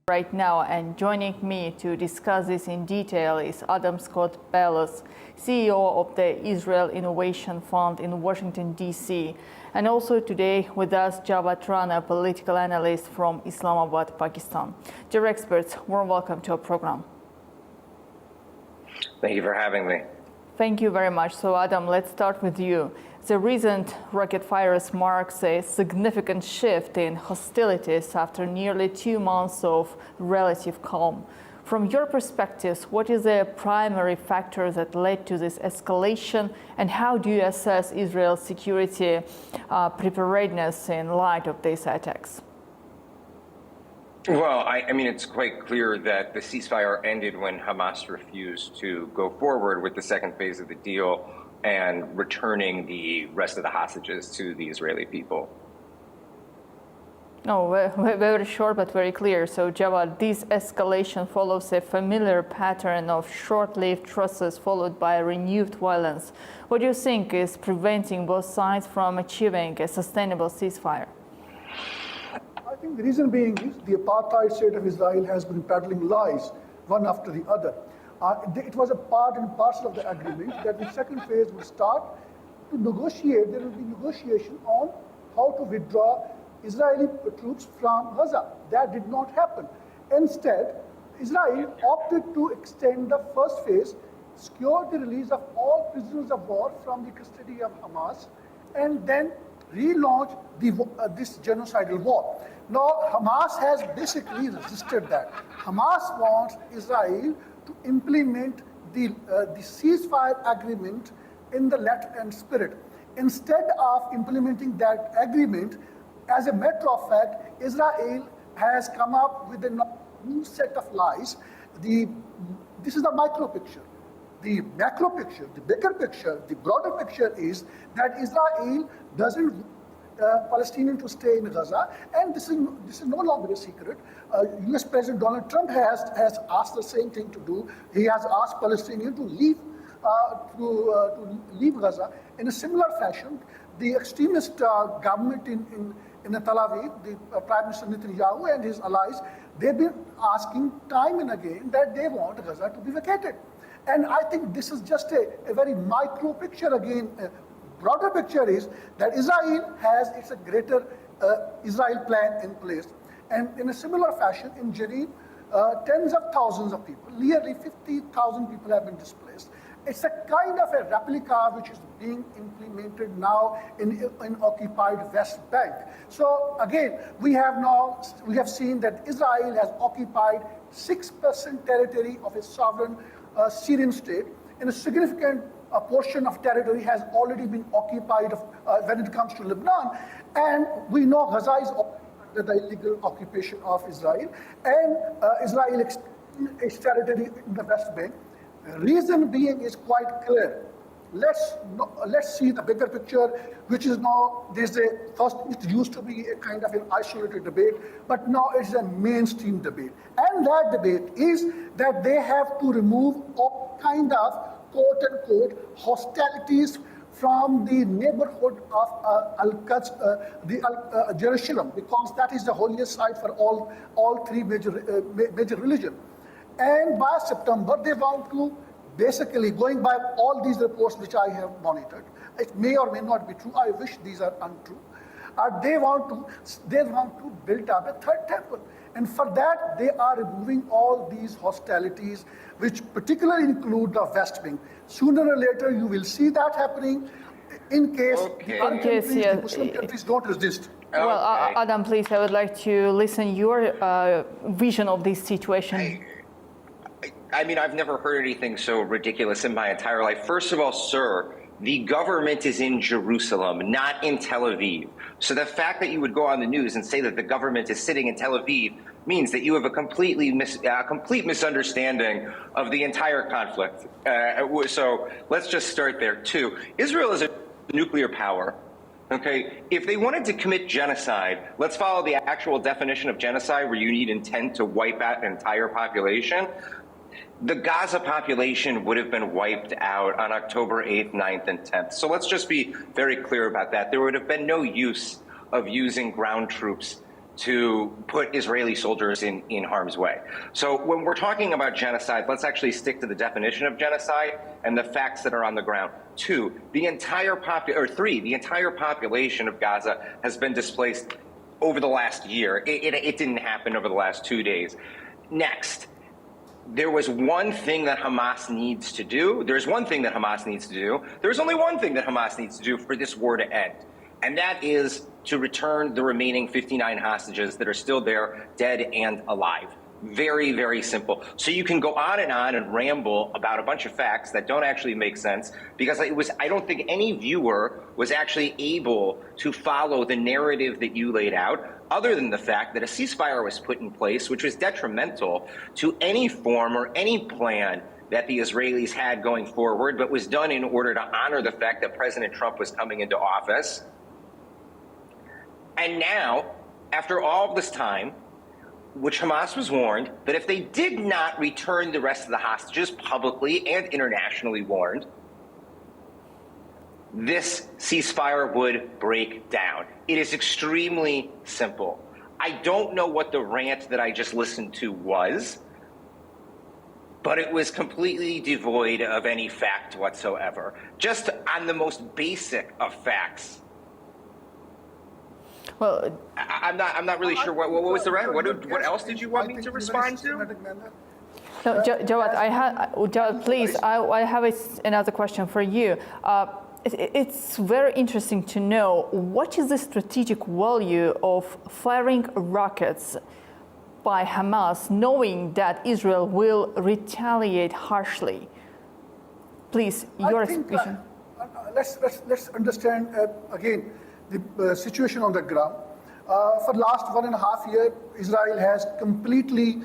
Right now, and joining me to discuss this in detail is Adam Scott Bellos, CEO of the Israel Innovation Fund in Washington, D.C. And also today with us, Javed Rana, political analyst from Islamabad, Pakistan. Dear experts, warm welcome to our program. Thank you for having me. Thank you very much. So Adam, let's start with you. The recent rocket fires marks a significant shift in hostilities after nearly 2 months of relative calm. From your perspectives, what is the primary factor that led to this escalation, and how do you assess Israel's security preparedness in light of these attacks? Well, I mean, it's quite clear that the ceasefire ended when Hamas refused to go forward with the second phase of the deal and returning the rest of the hostages to the Israeli people. No, very short but very clear. So, Javed, this escalation follows a familiar pattern of short-lived truces followed by renewed violence. What do you think is preventing both sides from achieving a sustainable ceasefire? I think the reason being is the apartheid state of Israel has been peddling lies one after the other. It was a part and parcel of the agreement that the second phase would start to negotiate. There will be negotiation on how to withdraw Israeli troops from Gaza. That did not happen. Instead, Israel opted to extend the first phase, secure the release of all prisoners of war from the custody of Hamas, and then relaunch this genocidal war. Now, Hamas has basically resisted that. Hamas wants Israel to implement the ceasefire agreement in the letter and spirit. Instead of implementing that agreement, as a matter of fact, Israel has come up with a new set of lies. This is the micro picture. The macro picture, the bigger picture, the broader picture is that Israel doesn't want Palestinians to stay in Gaza, and this is no longer a secret. U.S. President Donald Trump has asked the same thing to do. He has asked Palestinians to leave Gaza. In a similar fashion, the extremist government in Tel Aviv, the Prime Minister Netanyahu and his allies, they've been asking time and again that they want Gaza to be vacated. And I think this is just a very micro picture again. Broader picture is that Israel has its greater Israel plan in place. And in a similar fashion, in Jenin, tens of thousands of people, nearly 50,000 people have been displaced. It's a kind of a replica which is being implemented now in occupied West Bank. So again, we have seen that Israel has occupied 6% territory of a sovereign Syrian state, and a significant portion of territory has already been occupied when it comes to Lebanon. And we know Gaza is under the illegal occupation of Israel, and Israel extended its territory in the West Bank. Reason being is quite clear. Let's see the bigger picture, which is now, it used to be a kind of an isolated debate, but now it's a mainstream debate. And that debate is that they have to remove all kind of quote-unquote hostilities from the neighborhood of Jerusalem, because that is the holiest site for all three major religions. And by September, they want to basically, going by all these reports which I have monitored, it may or may not be true, I wish these are untrue, they want to build up a third temple. And for that, they are removing all these hostilities, which particularly include the West Wing. Sooner or later, you will see that happening in case the Muslim countries don't resist. Well, Adam, please, I would like to listen your vision of this situation. I mean, I've never heard anything so ridiculous in my entire life. First of all, sir, the government is in Jerusalem, not in Tel Aviv. So the fact that you would go on the news and say that the government is sitting in Tel Aviv means that you have a complete misunderstanding of the entire conflict. So let's just start there, too. Israel is a nuclear power. Okay, if they wanted to commit genocide, let's follow the actual definition of genocide, where you need intent to wipe out an entire population. The Gaza population would have been wiped out on October 8th, 9th, and 10th. So let's just be very clear about that. There would have been no use of using ground troops to put Israeli soldiers in harm's way. So when we're talking about genocide, let's actually stick to the definition of genocide and the facts that are on the ground. Two, the entire population of Gaza has been displaced over the last year. It didn't happen over the last 2 days. Next, there was one thing that Hamas needs to do. There's one thing that Hamas needs to do. There's only one thing that Hamas needs to do for this war to end. And that is to return the remaining 59 hostages that are still there, dead and alive. Very, very simple. So you can go on and ramble about a bunch of facts that don't actually make sense, because I don't think any viewer was actually able to follow the narrative that you laid out, other than the fact that a ceasefire was put in place, which was detrimental to any form or any plan that the Israelis had going forward, but was done in order to honor the fact that President Trump was coming into office. And now, after all this time, which Hamas was warned that if they did not return the rest of the hostages, publicly and internationally warned, this ceasefire would break down. It is extremely simple. I don't know what the rant that I just listened to was, but it was completely devoid of any fact whatsoever. Just on the most basic of facts. Well, I'm not really sure what was the rant. What else did you want me to respond to? no, Jawad, Jawad, please, I have another question for you. It's very interesting to know what is the strategic value of firing rockets by Hamas, knowing that Israel will retaliate harshly. Please, your explanation. Let's understand again the situation on the ground. For the last 1.5 years, Israel has completely,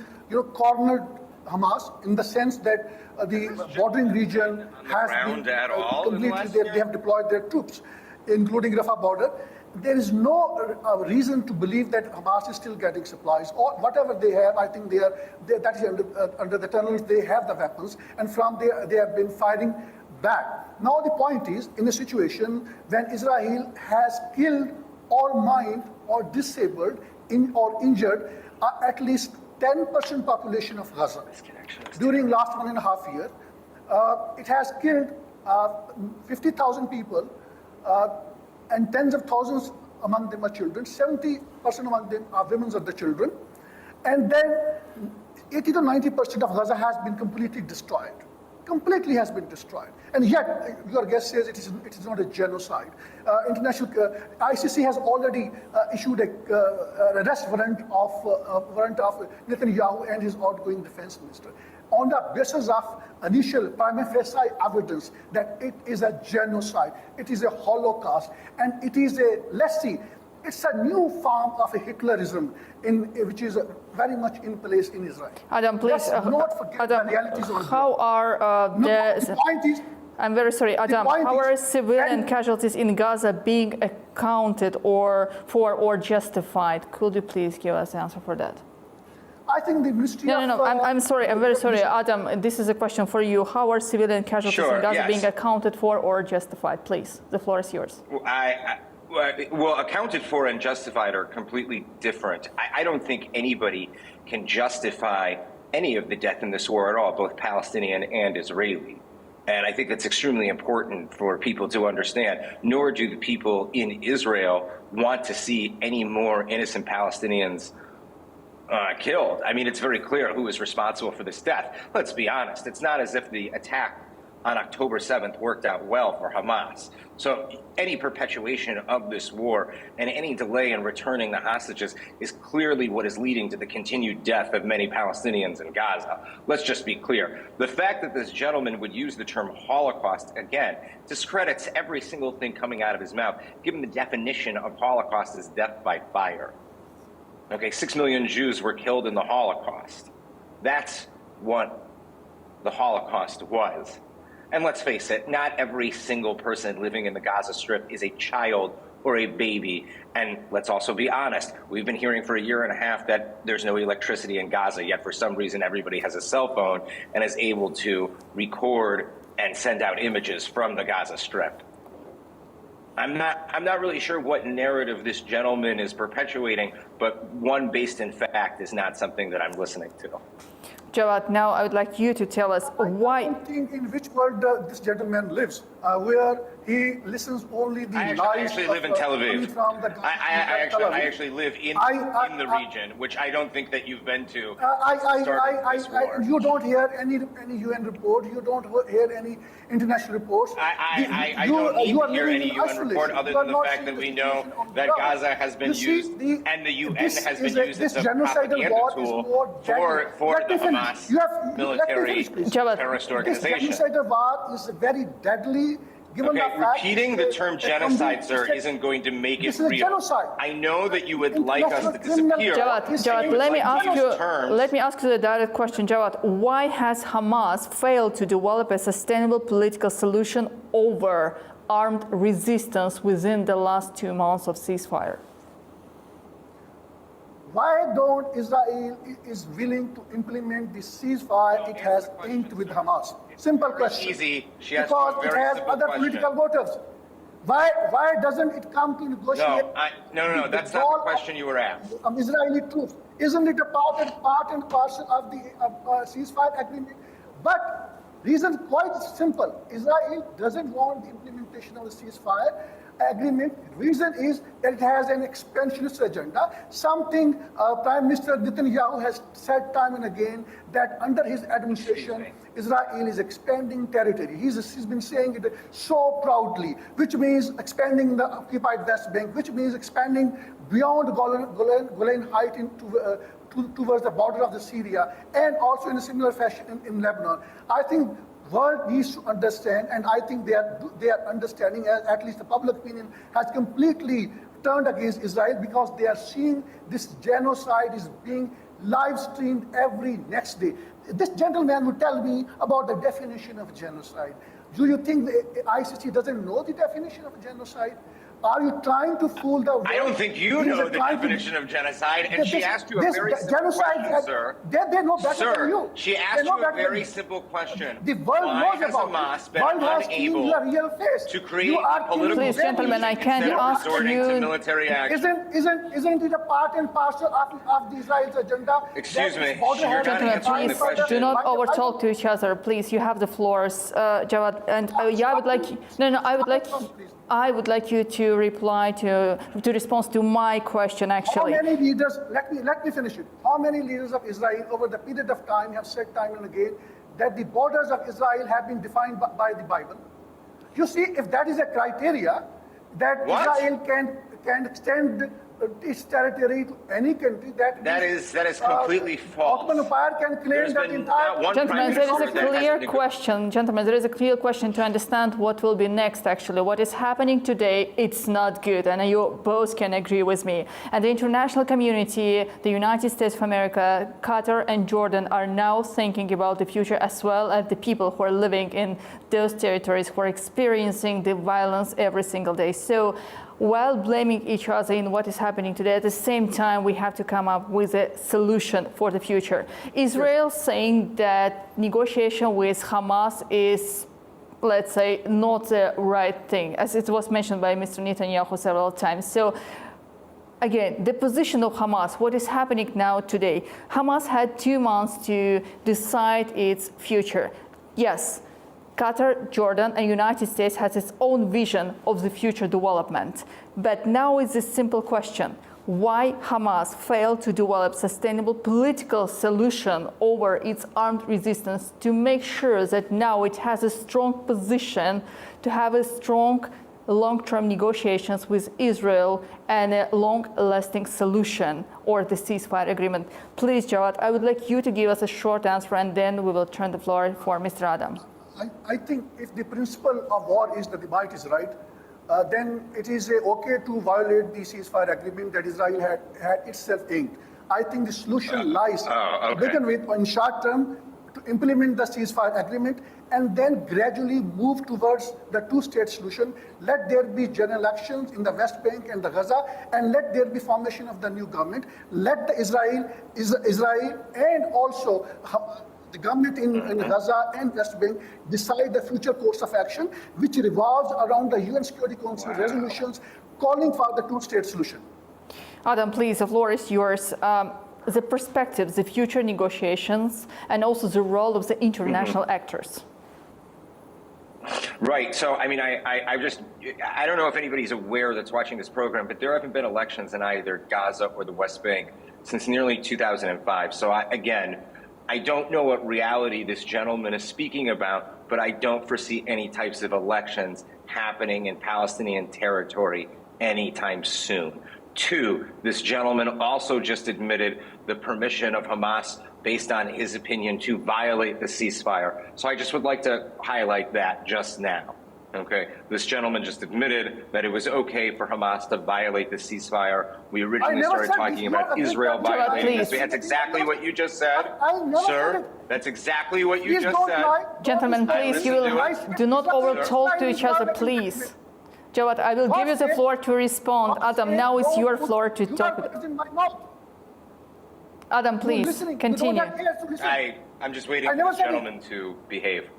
cornered Hamas in the sense that the bordering region has been completely, they have deployed their troops, including Rafah border. There is no reason to believe that Hamas is still getting supplies, or whatever they have. I think that is under the tunnels. They have the weapons, and from there they have been firing back. Now the point is, in a situation when Israel has killed or maimed or disabled or injured at least 10% population of Gaza during last 1.5 years, it has killed 50,000 people, and tens of thousands among them are children. 70% among them are women of the children, and then 80 to 90% of Gaza has been completely destroyed. Completely has been destroyed, and yet your guest says it is not a genocide. International ICC has already issued a arrest warrant of Netanyahu and his outgoing defense minister on the basis of initial prima facie evidence that it is a genocide, it is a Holocaust, and it is it's a new form of a Hitlerism, which is very much in place in Israel. Adam, please. Let's not forget Adam, the realities of how are the point is, I'm very sorry, Adam. How are civilian casualties in Gaza being accounted for or justified? Could you please give us an answer for that? I think the Ministry of... No, I'm sorry. I'm very sorry, Adam. This is a question for you. How are civilian casualties in Gaza being accounted for or justified? Please, the floor is yours. Well, accounted for and justified are completely different. I don't think anybody can justify any of the death in this war at all, both Palestinian and Israeli. And I think that's extremely important for people to understand, nor do the people in Israel want to see any more innocent Palestinians killed. I mean, it's very clear who is responsible for this death. Let's be honest. It's not as if the attack on October 7th worked out well for Hamas. So any perpetuation of this war and any delay in returning the hostages is clearly what is leading to the continued death of many Palestinians in Gaza. Let's just be clear. The fact that this gentleman would use the term Holocaust, again, discredits every single thing coming out of his mouth, given the definition of Holocaust as death by fire. Okay, 6 million Jews were killed in the Holocaust. That's what the Holocaust was. And let's face it, not every single person living in the Gaza Strip is a child or a baby. And let's also be honest, we've been hearing for 1.5 years that there's no electricity in Gaza, yet for some reason everybody has a cell phone and is able to record and send out images from the Gaza Strip. I'm not really sure what narrative this gentleman is perpetuating, but one based in fact is not something that I'm listening to. Javed, now I would like you to tell us why. I don't think in which world this gentleman lives, where he listens only the lies. I actually live in Tel Aviv. From the I actually live in the region, which I don't think that you've been to. You don't hear any UN report. You don't hear any international reports. I don't need to hear any UN report other than the fact that we know that Gaza has been used and the UN has been used as a propaganda tool for the Hamas military terrorist organization. This genocidal war is very deadly. Okay, repeating the term genocide, sir, isn't going to make it real. Genocide. I know that you would like us to disappear. Jawed, let me ask you the direct question, Jawed. Why has Hamas failed to develop a sustainable political solution over armed resistance within the last 2 months of ceasefire? Why don't Israel is willing to implement the ceasefire it has inked with Hamas? Simple question. Easy. Because it has other political voters. Why doesn't it come to negotiate? No. That's not the question you were asked. Israeli troops. Isn't it a part and parcel of the ceasefire agreement? But reason quite simple. Israel doesn't want the implementation of the ceasefire agreement. Reason is that it has an expansionist agenda, something Prime Minister Netanyahu has said time and again that under his administration, Israel is expanding territory. He's been saying it so proudly, which means expanding the occupied West Bank, which means expanding beyond Golan Heights towards the border of the Syria, and also in a similar fashion in Lebanon. I think world needs to understand, and I think they are understanding, at least the public opinion has completely turned against Israel because they are seeing this genocide is being live streamed every next day. This gentleman would tell me about the definition of genocide. Do you think the ICC doesn't know the definition of genocide? Are you trying to fool the world? I don't think you know the definition of genocide, and she asked you a very simple question, sir. They know better than you. She asked you a very simple question. The world knows about it. Hamas been World has seen your real face. to create a political Please, gentlemen, I can't ask resorting to you. military action? Isn't it a part and parcel of the Israel's agenda? Excuse me, You're not answering the question. Do not overtalk to each other, please. You have the floors, Jawed, and I would like. I would like you to reply to respond to my question. Actually, how many leaders? Let me finish it. How many leaders of Israel over the period of time have said time and again that the borders of Israel have been defined by the Bible? You see, if that is a criteria that Israel can extend its territory to any country, that is completely false. Ottoman Empire can claim that entire. Gentlemen, there is a clear question. Gentlemen, there is a clear question to understand what will be next. Actually, what is happening today, it's not good, and you both can agree with me. And the international community, the United States of America, Qatar, and Jordan are now thinking about the future, as well as the people who are living in those territories who are experiencing the violence every single day. So, while blaming each other in what is happening today, at the same time, we have to come up with a solution for the future. Israel saying that negotiation with Hamas is, let's say, not the right thing, as it was mentioned by Mr. Netanyahu several times. So, again, the position of Hamas, what is happening now today? Hamas had 2 months to decide its future. Yes, Qatar, Jordan, and United States has its own vision of the future development. But now is a simple question. Why Hamas failed to develop sustainable political solution over its armed resistance to make sure that now it has a strong position to have a strong long-term negotiations with Israel and a long-lasting solution or the ceasefire agreement? Please, Jawed, I would like you to give us a short answer, and then we will turn the floor for Mr. Adam. I think if the principle of war is that the might is right, then it is okay to violate the ceasefire agreement that Israel had itself inked. I think the solution lies, to begin with, in short term, to implement the ceasefire agreement and then gradually move towards the two-state solution. Let there be general elections in the West Bank and the Gaza, and let there be formation of the new government. Let the Israel and also the government in Gaza and West Bank decide the future course of action, which revolves around the UN Security Council resolutions calling for the two-state solution. Adam, please, the floor is yours. The perspectives, the future negotiations, and also the role of the international actors. Right. So, I mean, I don't know if anybody's aware that's watching this program, but there haven't been elections in either Gaza or the West Bank since nearly 2005. So, I don't know what reality this gentleman is speaking about, but I don't foresee any types of elections happening in Palestinian territory anytime soon. Two, this gentleman also just admitted the permission of Hamas based on his opinion to violate the ceasefire. So I just would like to highlight that just now. Okay, this gentleman just admitted that it was okay for Hamas to violate the ceasefire. We originally started talking about Israel violating this. That's exactly what you just said, sir. That's exactly what you just said. Gentlemen, please, you will do not over-talk to each other, please. Javed, I will give you the floor to respond. Adam, now it's your floor to talk. Adam, please, continue. I'm just waiting for the gentleman to behave.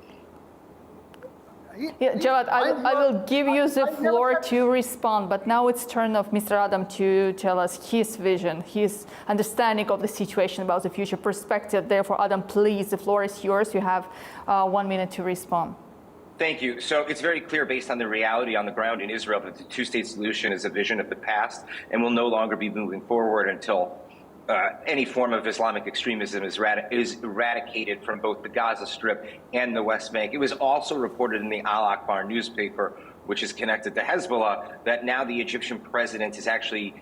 Yeah, Javed, I will give you the floor to respond, but now it's turn of Mr. Adam to tell us his vision, his understanding of the situation about the future perspective. Therefore, Adam, please, the floor is yours. You have 1 minute to respond. Thank you. So it's very clear based on the reality on the ground in Israel that the two-state solution is a vision of the past and will no longer be moving forward until any form of Islamic extremism is eradicated from both the Gaza Strip and the West Bank. It was also reported in the Al Akhbar newspaper, which is connected to Hezbollah, that now the Egyptian president is actually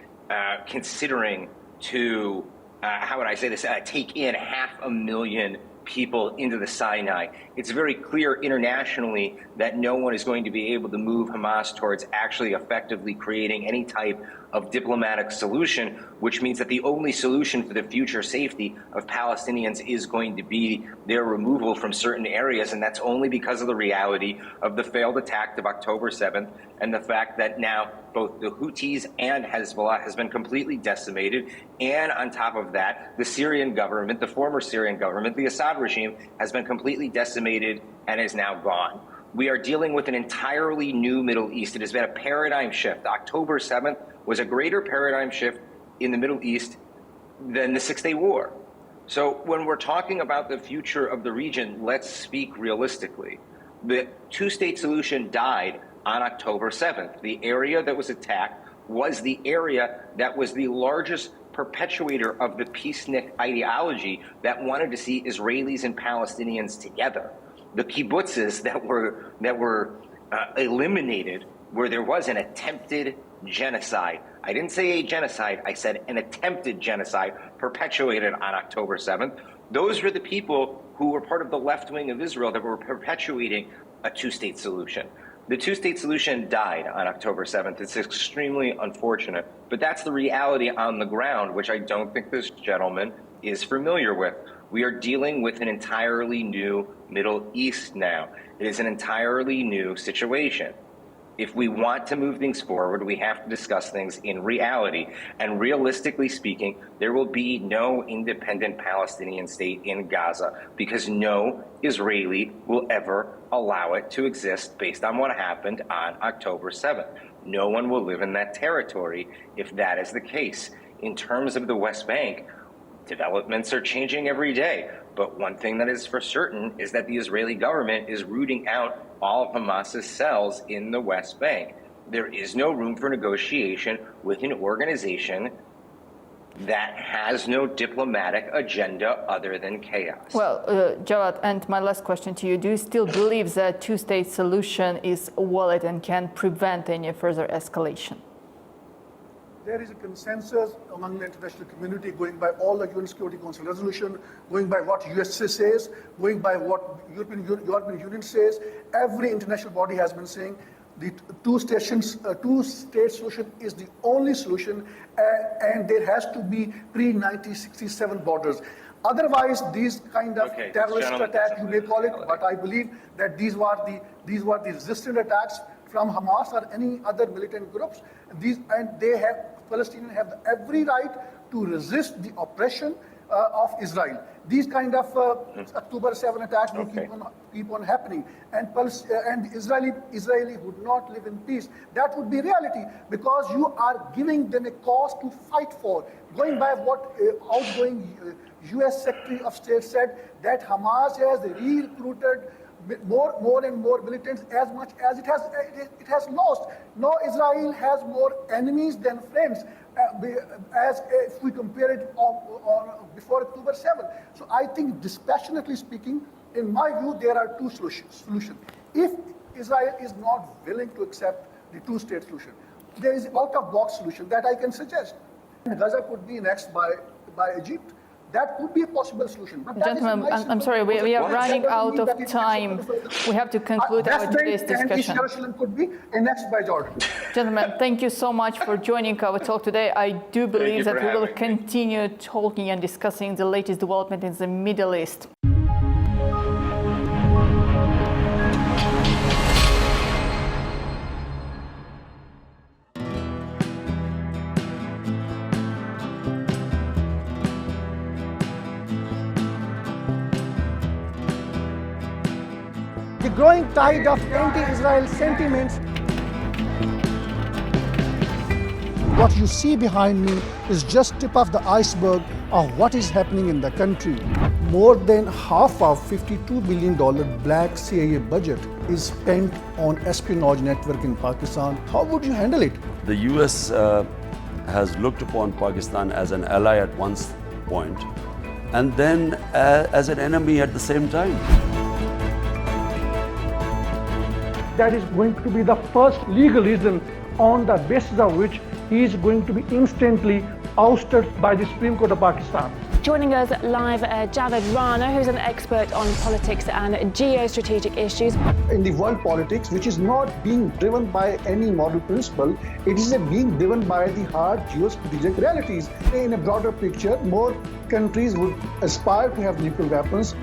considering to, how would I say this, take in 500,000 people into the Sinai. It's very clear internationally that no one is going to be able to move Hamas towards actually effectively creating any type of diplomatic solution, which means that the only solution for the future safety of Palestinians is going to be their removal from certain areas. And that's only because of the reality of the failed attack of October 7th and the fact that now both the Houthis and Hezbollah has been completely decimated. And on top of that, the Syrian government, the former Syrian government, the Assad regime, has been completely decimated and is now gone. We are dealing with an entirely new Middle East. It has been a paradigm shift. October 7th was a greater paradigm shift in the Middle East than the Six-Day War. So when we're talking about the future of the region, let's speak realistically. The two-state solution died on October 7th. The area that was attacked was the area that was the largest perpetuator of the peacenik ideology that wanted to see Israelis and Palestinians together. The kibbutzes that were eliminated where there was an attempted genocide. I didn't say a genocide, I said an attempted genocide perpetuated on October 7th. Those were the people who were part of the left wing of Israel that were perpetuating a two-state solution. The two-state solution died on October 7th. It's extremely unfortunate, but that's the reality on the ground, which I don't think this gentleman is familiar with. We are dealing with an entirely new Middle East now. It is an entirely new situation. If we want to move things forward, we have to discuss things in reality. And realistically speaking, there will be no independent Palestinian state in Gaza because no Israeli will ever allow it to exist based on what happened on October 7th. No one will live in that territory if that is the case. In terms of the West Bank, developments are changing every day. But one thing that is for certain is that the Israeli government is rooting out all of Hamas's cells in the West Bank. There is no room for negotiation with an organization that has no diplomatic agenda other than chaos. Well, Javed, and my last question to you, do you still believe that two-state solution is valid and can prevent any further escalation? There is a consensus among the international community going by all the UN Security Council resolution, going by what USA says, going by what European Union says. Every international body has been saying the two-state solution is the only solution, and there has to be pre-1967 borders. Otherwise, these kind of terrorist attacks, you may call it, but I believe that these were the resistant attacks from Hamas or any other militant groups. Palestinians have every right to resist the oppression of Israel. These kind of October 7 attacks will keep on happening, and Israeli would not live in peace. That would be reality, because you are giving them a cause to fight for. Going by what outgoing U.S. Secretary of State said, that Hamas has recruited more and more militants as much as it has lost. Now Israel has more enemies than friends, as if we compare it before October 7. So I think, dispassionately speaking, in my view, there are two solutions. If Israel is not willing to accept the two-state solution, there is an out-of-box solution that I can suggest. Gaza could be annexed by Egypt. That could be a possible solution. But gentlemen, I'm sorry, we are running out of time. We have to conclude our today's discussion. East Jerusalem could be annexed by Jordan. Gentlemen, thank you so much for joining our talk today. I do believe that we will continue talking and discussing the latest development in the Middle East. The growing tide of anti-Israel sentiments. What you see behind me is just tip of the iceberg of what is happening in the country. More than half of $52 billion black CIA budget is spent on espionage network in Pakistan. How would you handle it? The US has looked upon Pakistan as an ally at one point and then as an enemy at the same time. That is going to be the first legal reason on the basis of which he is going to be instantly ousted by the Supreme Court of Pakistan. Joining us live, Javed Rana, who's an expert on politics and geo-strategic issues. In the world politics, which is not being driven by any moral principle, it is being driven by the hard geo-strategic realities. In a broader picture, more countries would aspire to have nuclear weapons.